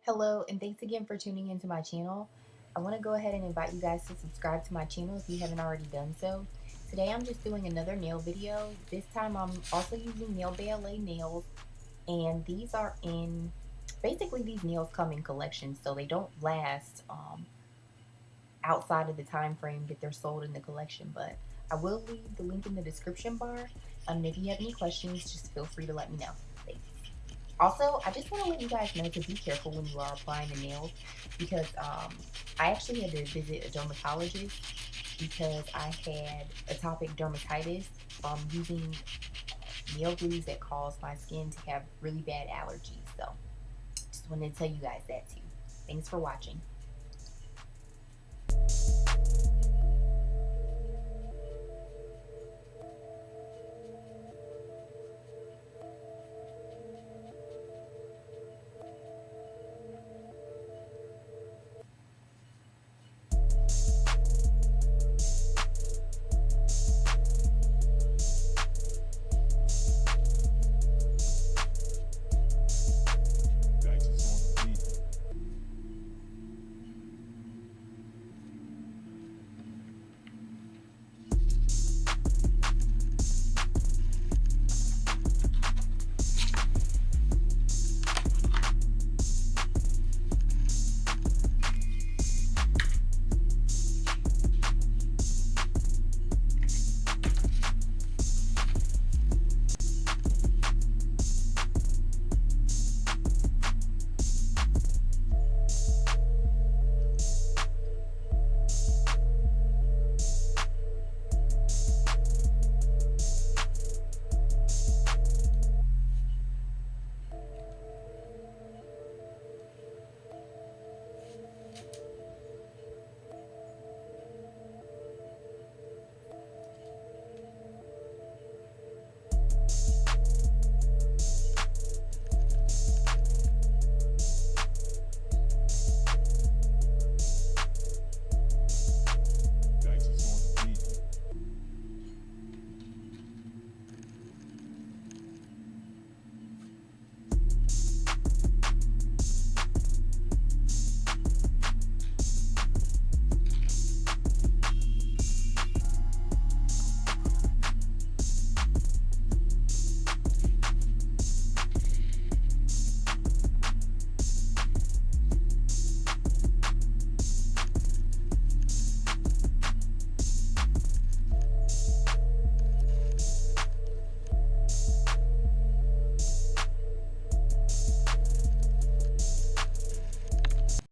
Hello, and thanks again for tuning into my channel. I want to go ahead and invite you guys to subscribe to my channel if you haven't already done so. Today I'm just doing another nail video. This time I'm also using Nailbaela nails, and these are in, basically these nails come in collections, so they don't last outside of the time frame that they're sold in the collection, but I will leave the link in the description bar. And if you have any questions, just feel free to let me know. Thanks. Also, I just want to let you guys know to be careful when you are applying the nails because I actually had to visit a dermatologist because I had atopic dermatitis from using nail glues that cause my skin to have really bad allergies. So, just wanted to tell you guys that too. Thanks for watching.